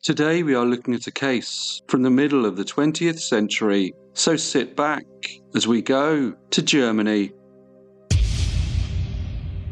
Today we are looking at a case from the middle of the 20th century, so sit back as we go to Germany.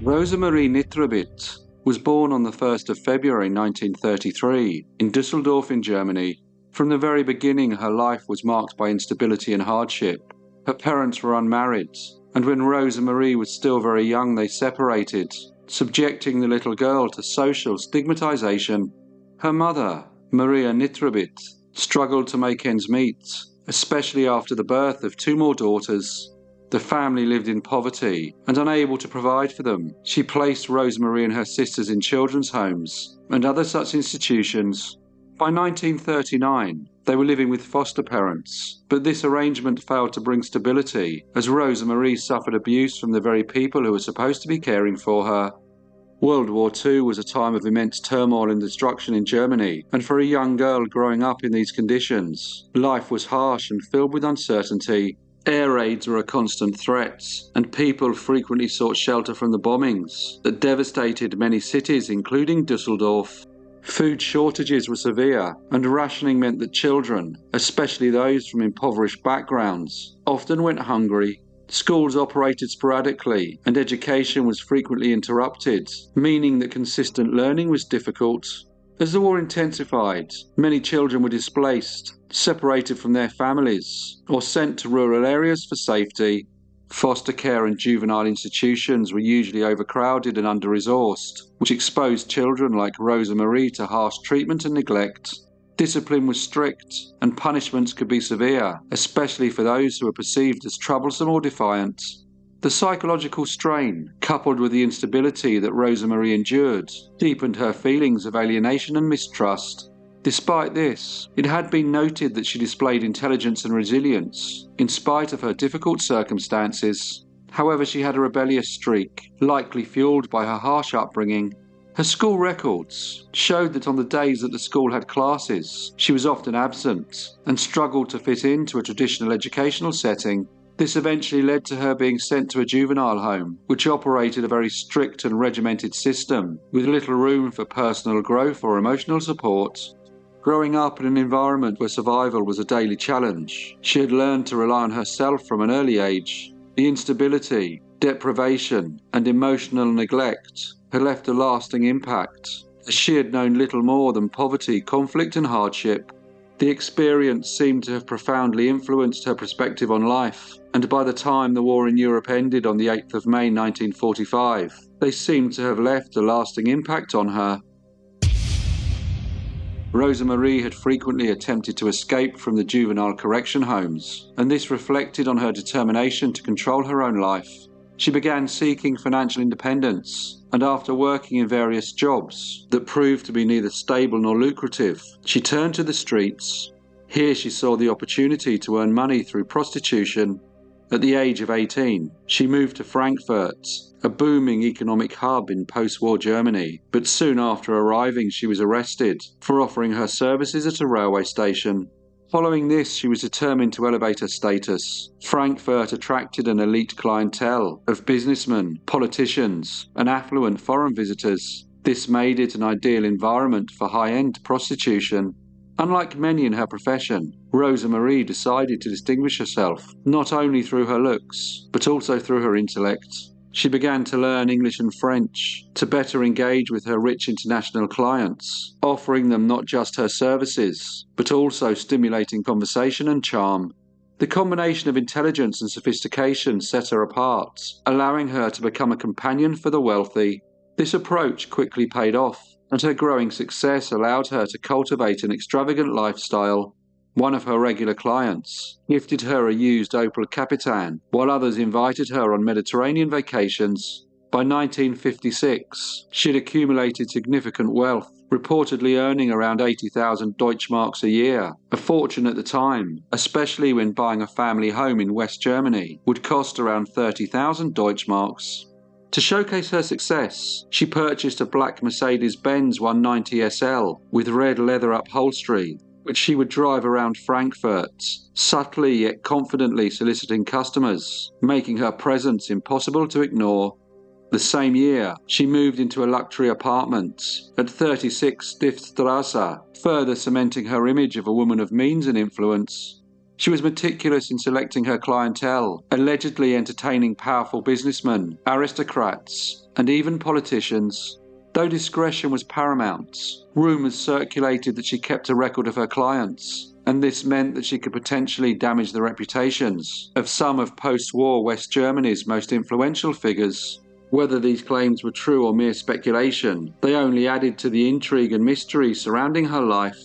Rosemarie Nitribitt was born on the 1st of February 1933 in Düsseldorf in Germany. From the very beginning, her life was marked by instability and hardship. Her parents were unmarried, and when Rosemarie was still very young they separated, subjecting the little girl to social stigmatization. Her mother, Maria Nitribitt, struggled to make ends meet, especially after the birth of two more daughters. The family lived in poverty, and unable to provide for them, she placed Rosemarie and her sisters in children's homes and other such institutions. By 1939, they were living with foster parents, but this arrangement failed to bring stability, as Rosemarie suffered abuse from the very people who were supposed to be caring for her. World War II was a time of immense turmoil and destruction in Germany, and for a young girl growing up in these conditions, life was harsh and filled with uncertainty. Air raids were a constant threat, and people frequently sought shelter from the bombings that devastated many cities, including Düsseldorf. Food shortages were severe, and rationing meant that children, especially those from impoverished backgrounds, often went hungry. Schools operated sporadically, and education was frequently interrupted, meaning that consistent learning was difficult. As the war intensified, many children were displaced, separated from their families, or sent to rural areas for safety. Foster care and juvenile institutions were usually overcrowded and under-resourced, which exposed children like Rosemarie to harsh treatment and neglect. Discipline was strict, and punishments could be severe, especially for those who were perceived as troublesome or defiant. The psychological strain, coupled with the instability that Rosemarie endured, deepened her feelings of alienation and mistrust. Despite this, it had been noted that she displayed intelligence and resilience, in spite of her difficult circumstances. However, she had a rebellious streak, likely fueled by her harsh upbringing. Her school records showed that on the days that the school had classes, she was often absent and struggled to fit into a traditional educational setting. This eventually led to her being sent to a juvenile home, which operated a very strict and regimented system, with little room for personal growth or emotional support. Growing up in an environment where survival was a daily challenge, she had learned to rely on herself from an early age. The instability, deprivation, and emotional neglect had left a lasting impact, as she had known little more than poverty, conflict, and hardship. The experience seemed to have profoundly influenced her perspective on life, and by the time the war in Europe ended on the 8th of May 1945, they seemed to have left a lasting impact on her. Rosemarie had frequently attempted to escape from the juvenile correction homes, and this reflected on her determination to control her own life. She began seeking financial independence, and after working in various jobs that proved to be neither stable nor lucrative, she turned to the streets. Here she saw the opportunity to earn money through prostitution. At the age of 18, she moved to Frankfurt, a booming economic hub in post-war Germany, but soon after arriving she was arrested for offering her services at a railway station. Following this, she was determined to elevate her status. Frankfurt attracted an elite clientele of businessmen, politicians, and affluent foreign visitors. This made it an ideal environment for high-end prostitution. Unlike many in her profession, Rosemarie decided to distinguish herself not only through her looks, but also through her intellect. She began to learn English and French to better engage with her rich international clients, offering them not just her services, but also stimulating conversation and charm. The combination of intelligence and sophistication set her apart, allowing her to become a companion for the wealthy. This approach quickly paid off, and her growing success allowed her to cultivate an extravagant lifestyle. One of her regular clients gifted her a used Opel Capitan, while others invited her on Mediterranean vacations. By 1956, she had accumulated significant wealth, reportedly earning around 80,000 Deutschmarks a year, a fortune at the time, especially when buying a family home in West Germany would cost around 30,000 Deutschmarks. To showcase her success, she purchased a black Mercedes-Benz 190 SL with red leather upholstery, which she would drive around Frankfurt, subtly yet confidently soliciting customers, making her presence impossible to ignore. The same year, she moved into a luxury apartment at 36 Stiftstrasse, further cementing her image of a woman of means and influence. She was meticulous in selecting her clientele, allegedly entertaining powerful businessmen, aristocrats, and even politicians. Though discretion was paramount, rumours circulated that she kept a record of her clients, and this meant that she could potentially damage the reputations of some of post-war West Germany's most influential figures. Whether these claims were true or mere speculation, they only added to the intrigue and mystery surrounding her life.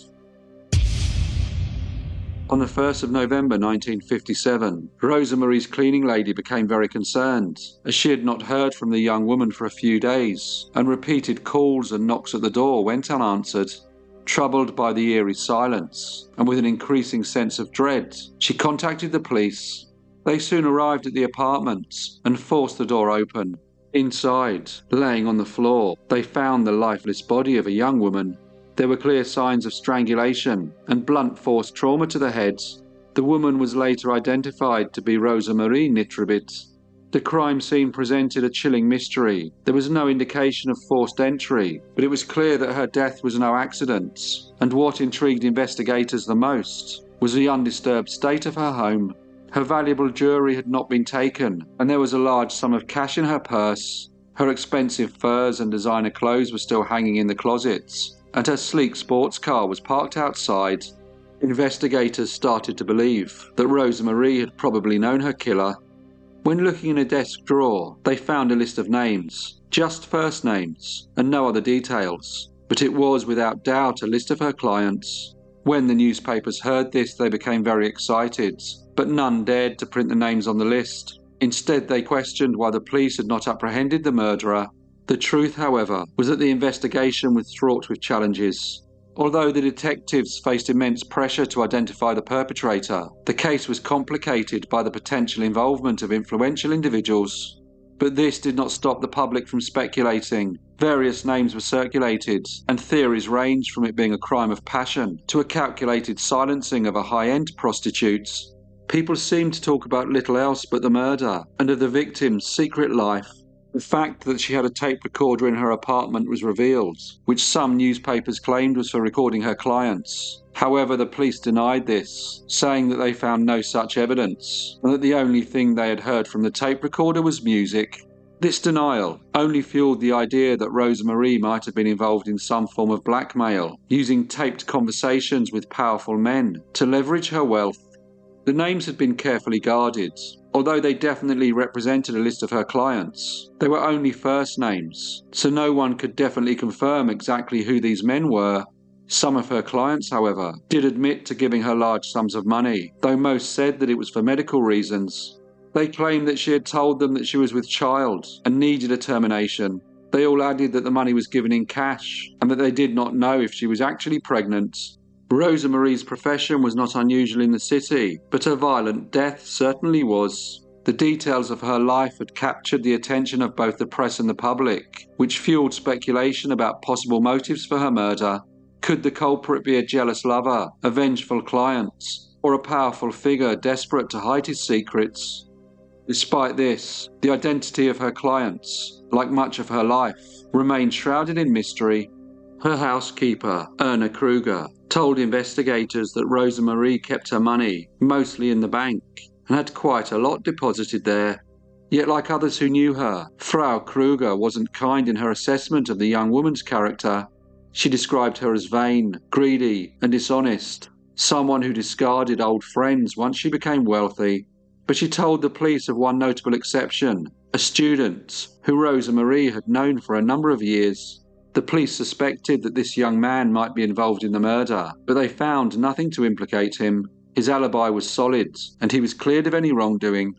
On the 1st of November 1957, Rosemarie's cleaning lady became very concerned, as she had not heard from the young woman for a few days, and repeated calls and knocks at the door went unanswered. Troubled by the eerie silence, and with an increasing sense of dread, she contacted the police. They soon arrived at the apartment and forced the door open. Inside, laying on the floor, they found the lifeless body of a young woman. There were clear signs of strangulation and blunt force trauma to the head. The woman was later identified to be Rosemarie Nitribitt. The crime scene presented a chilling mystery. There was no indication of forced entry, but it was clear that her death was no accident, and what intrigued investigators the most was the undisturbed state of her home. Her valuable jewellery had not been taken, and there was a large sum of cash in her purse. Her expensive furs and designer clothes were still hanging in the closets, and her sleek sports car was parked outside. Investigators started to believe that Rosemarie had probably known her killer. When looking in a desk drawer, they found a list of names, just first names, and no other details, but it was without doubt a list of her clients. When the newspapers heard this, they became very excited, but none dared to print the names on the list. Instead, they questioned why the police had not apprehended the murderer. The truth, however, was that the investigation was fraught with challenges. Although the detectives faced immense pressure to identify the perpetrator, the case was complicated by the potential involvement of influential individuals. But this did not stop the public from speculating. Various names were circulated, and theories ranged from it being a crime of passion to a calculated silencing of a high-end prostitute. People seemed to talk about little else but the murder and of the victim's secret life. The fact that she had a tape recorder in her apartment was revealed, which some newspapers claimed was for recording her clients. However, the police denied this, saying that they found no such evidence, and that the only thing they had heard from the tape recorder was music. This denial only fueled the idea that Rosemarie might have been involved in some form of blackmail, using taped conversations with powerful men to leverage her wealth. The names had been carefully guarded. Although they definitely represented a list of her clients, they were only first names, so no one could definitely confirm exactly who these men were. Some of her clients, however, did admit to giving her large sums of money, though most said that it was for medical reasons. They claimed that she had told them that she was with child and needed a termination. They all added that the money was given in cash and that they did not know if she was actually pregnant. Rosemarie's profession was not unusual in the city, but her violent death certainly was. The details of her life had captured the attention of both the press and the public, which fueled speculation about possible motives for her murder. Could the culprit be a jealous lover, a vengeful client, or a powerful figure desperate to hide his secrets? Despite this, the identity of her clients, like much of her life, remained shrouded in mystery. Her housekeeper, Erna Kruger, told investigators that Rosemarie kept her money mostly in the bank and had quite a lot deposited there. Yet, like others who knew her, Frau Kruger wasn't kind in her assessment of the young woman's character. She described her as vain, greedy, and dishonest, someone who discarded old friends once she became wealthy. But she told the police of one notable exception, a student who Rosemarie had known for a number of years. The police suspected that this young man might be involved in the murder, but they found nothing to implicate him. His alibi was solid, and he was cleared of any wrongdoing.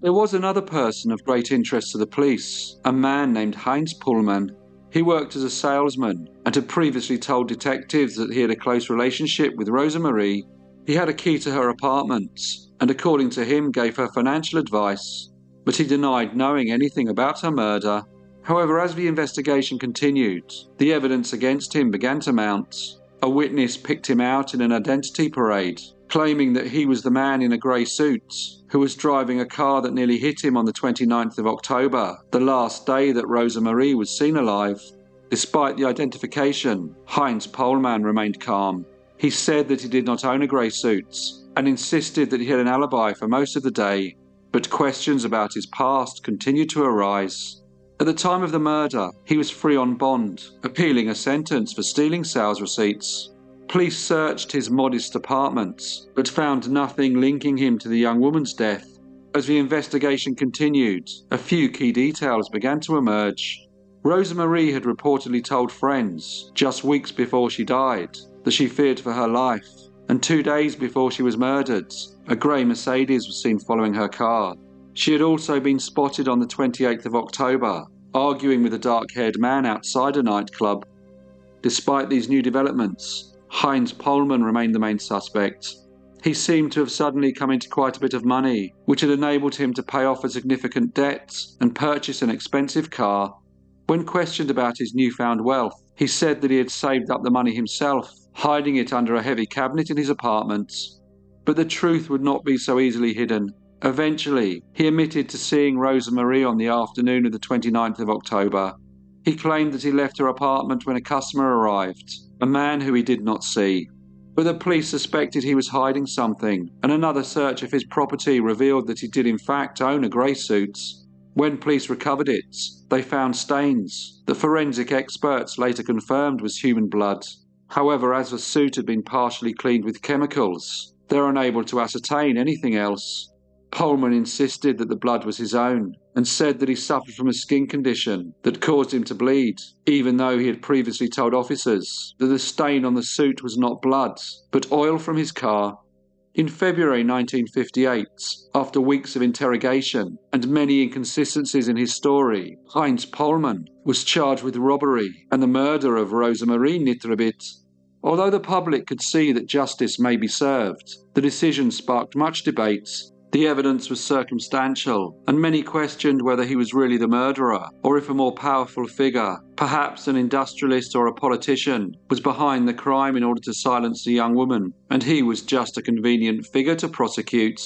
There was another person of great interest to the police, a man named Heinz Pullman. He worked as a salesman and had previously told detectives that he had a close relationship with Rosemarie. He had a key to her apartment, and according to him gave her financial advice, but he denied knowing anything about her murder. However, as the investigation continued, the evidence against him began to mount. A witness picked him out in an identity parade, claiming that he was the man in a grey suit who was driving a car that nearly hit him on the 29th of October, the last day that Rosemarie was seen alive. Despite the identification, Heinz Pohlmann remained calm. He said that he did not own a grey suit and insisted that he had an alibi for most of the day, but questions about his past continued to arise. At the time of the murder, he was free on bond, appealing a sentence for stealing sales receipts. Police searched his modest apartment, but found nothing linking him to the young woman's death. As the investigation continued, a few key details began to emerge. Rosemarie had reportedly told friends, just weeks before she died, that she feared for her life, and 2 days before she was murdered, a grey Mercedes was seen following her car. She had also been spotted on the 28th of October, arguing with a dark-haired man outside a nightclub. Despite these new developments, Heinz Pohlmann remained the main suspect. He seemed to have suddenly come into quite a bit of money, which had enabled him to pay off a significant debt and purchase an expensive car. When questioned about his newfound wealth, he said that he had saved up the money himself, hiding it under a heavy cabinet in his apartment. But the truth would not be so easily hidden. Eventually, he admitted to seeing Rosemarie on the afternoon of the 29th of October. He claimed that he left her apartment when a customer arrived, a man who he did not see. But the police suspected he was hiding something, and another search of his property revealed that he did in fact own a grey suit. When police recovered it, they found stains that forensic experts later confirmed was human blood. However, as the suit had been partially cleaned with chemicals, they were unable to ascertain anything else. Pohlmann insisted that the blood was his own, and said that he suffered from a skin condition that caused him to bleed, even though he had previously told officers that the stain on the suit was not blood, but oil from his car. In February 1958, after weeks of interrogation and many inconsistencies in his story, Heinz Pohlmann was charged with robbery and the murder of Rosemarie Nitribitt. Although the public could see that justice may be served, the decision sparked much debate. The evidence was circumstantial, and many questioned whether he was really the murderer, or if a more powerful figure, perhaps an industrialist or a politician, was behind the crime in order to silence the young woman, and he was just a convenient figure to prosecute.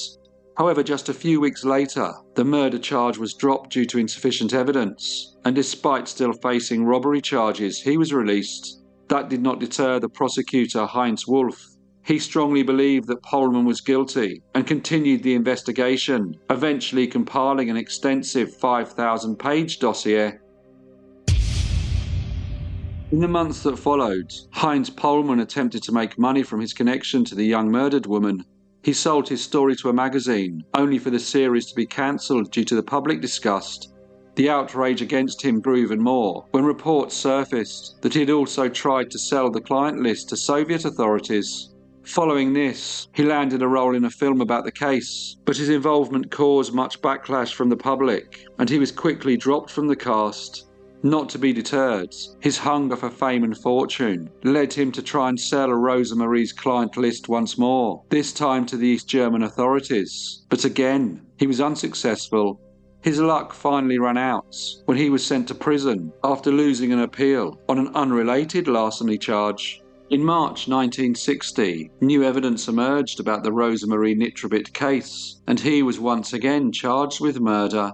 However, just a few weeks later, the murder charge was dropped due to insufficient evidence, and despite still facing robbery charges, he was released. That did not deter the prosecutor Heinz Wolf. He strongly believed that Pohlmann was guilty and continued the investigation, eventually compiling an extensive 5,000-page dossier. In the months that followed, Heinz Pohlmann attempted to make money from his connection to the young murdered woman. He sold his story to a magazine, only for the series to be cancelled due to the public disgust. The outrage against him grew even more when reports surfaced that he had also tried to sell the client list to Soviet authorities. Following this, he landed a role in a film about the case, but his involvement caused much backlash from the public, and he was quickly dropped from the cast. Not to be deterred, his hunger for fame and fortune led him to try and sell Rosemarie's client list once more, this time to the East German authorities. But again, he was unsuccessful. His luck finally ran out when he was sent to prison after losing an appeal on an unrelated larceny charge. In March 1960, new evidence emerged about the Rosemarie Nitribitt case, and he was once again charged with murder.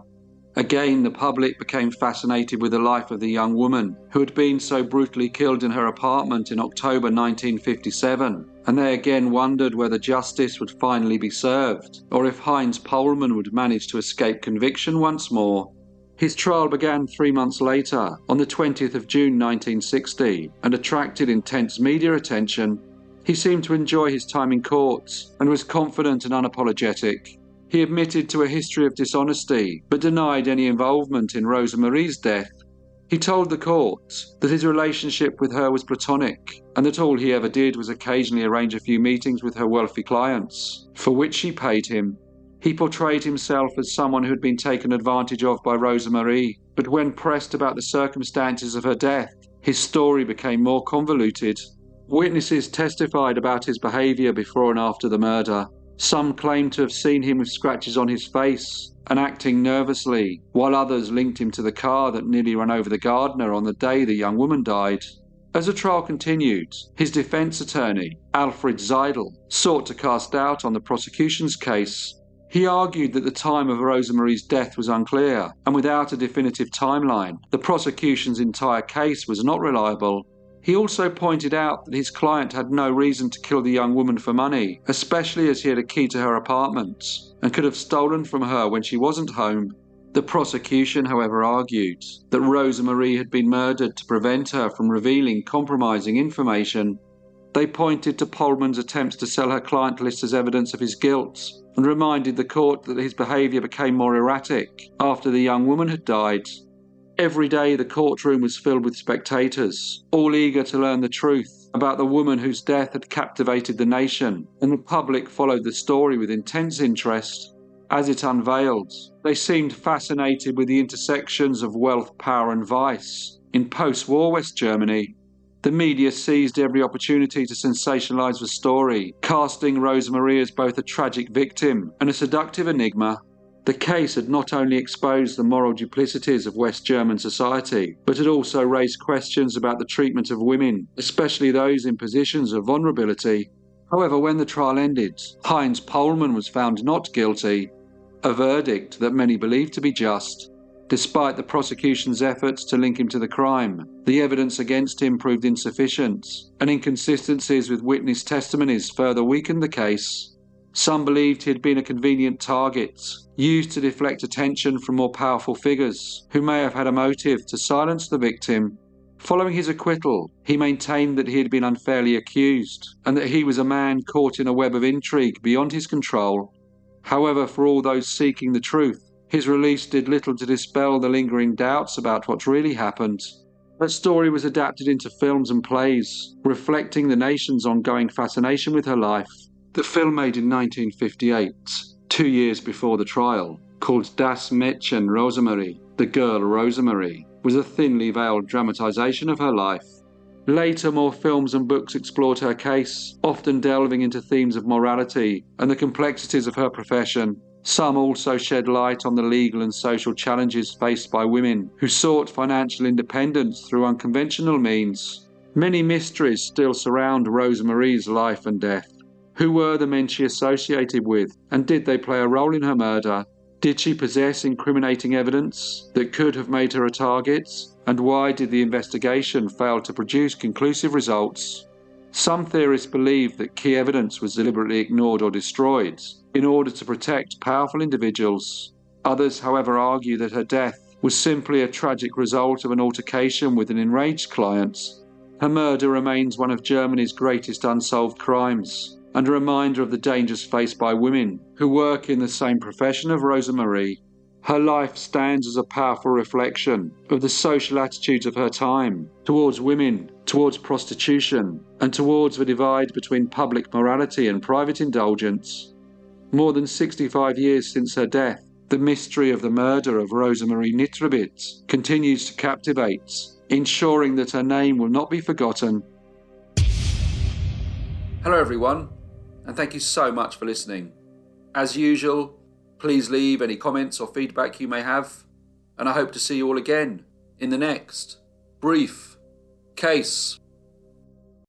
Again, the public became fascinated with the life of the young woman who had been so brutally killed in her apartment in October 1957, and they again wondered whether justice would finally be served, or if Heinz Pohlmann would manage to escape conviction once more. His trial began 3 months later, on the 20th of June 1960, and attracted intense media attention. He seemed to enjoy his time in court, and was confident and unapologetic. He admitted to a history of dishonesty, but denied any involvement in Rosemarie's death. He told the court that his relationship with her was platonic, and that all he ever did was occasionally arrange a few meetings with her wealthy clients, for which she paid him. He portrayed himself as someone who had been taken advantage of by Rosemarie, but when pressed about the circumstances of her death, his story became more convoluted. Witnesses testified about his behaviour before and after the murder. Some claimed to have seen him with scratches on his face and acting nervously, while others linked him to the car that nearly ran over the gardener on the day the young woman died. As the trial continued, his defense attorney, Alfred Zeidel, sought to cast doubt on the prosecution's case. He argued that the time of Rosemarie's death was unclear, and without a definitive timeline, the prosecution's entire case was not reliable. He also pointed out that his client had no reason to kill the young woman for money, especially as he had a key to her apartment, and could have stolen from her when she wasn't home. The prosecution, however, argued that Rosemarie had been murdered to prevent her from revealing compromising information. They pointed to Polman's attempts to sell her client list as evidence of his guilt, and reminded the court that his behaviour became more erratic after the young woman had died. Every day the courtroom was filled with spectators, all eager to learn the truth about the woman whose death had captivated the nation, and the public followed the story with intense interest. As it unveiled, they seemed fascinated with the intersections of wealth, power and vice in post-war West Germany. The media seized every opportunity to sensationalise the story, casting Rosemarie as both a tragic victim and a seductive enigma. The case had not only exposed the moral duplicities of West German society, but had also raised questions about the treatment of women, especially those in positions of vulnerability. However, when the trial ended, Heinz Pohlmann was found not guilty, a verdict that many believed to be just. Despite the prosecution's efforts to link him to the crime, the evidence against him proved insufficient, and inconsistencies with witness testimonies further weakened the case. Some believed he had been a convenient target, used to deflect attention from more powerful figures, who may have had a motive to silence the victim. Following his acquittal, he maintained that he had been unfairly accused, and that he was a man caught in a web of intrigue beyond his control. However, for all those seeking the truth, his release did little to dispel the lingering doubts about what really happened. That story was adapted into films and plays, reflecting the nation's ongoing fascination with her life. The film, made in 1958, 2 years before the trial, called Das Mädchen Rosemarie, The Girl Rosemarie, was a thinly veiled dramatisation of her life. Later, more films and books explored her case, often delving into themes of morality and the complexities of her profession. Some also shed light on the legal and social challenges faced by women who sought financial independence through unconventional means. Many mysteries still surround Rosemarie's life and death. Who were the men she associated with, and did they play a role in her murder? Did she possess incriminating evidence that could have made her a target? And why did the investigation fail to produce conclusive results? Some theorists believe that key evidence was deliberately ignored or destroyed in order to protect powerful individuals. Others, however, argue that her death was simply a tragic result of an altercation with an enraged client. Her murder remains one of Germany's greatest unsolved crimes, and a reminder of the dangers faced by women who work in the same profession of Rosemarie. Her life stands as a powerful reflection of the social attitudes of her time towards women, towards prostitution, and towards the divide between public morality and private indulgence. More than 65 years since her death, the mystery of the murder of Rosemarie Nitribitt continues to captivate, ensuring that her name will not be forgotten. Hello everyone, and thank you so much for listening. As usual, please leave any comments or feedback you may have, and I hope to see you all again in the next brief case.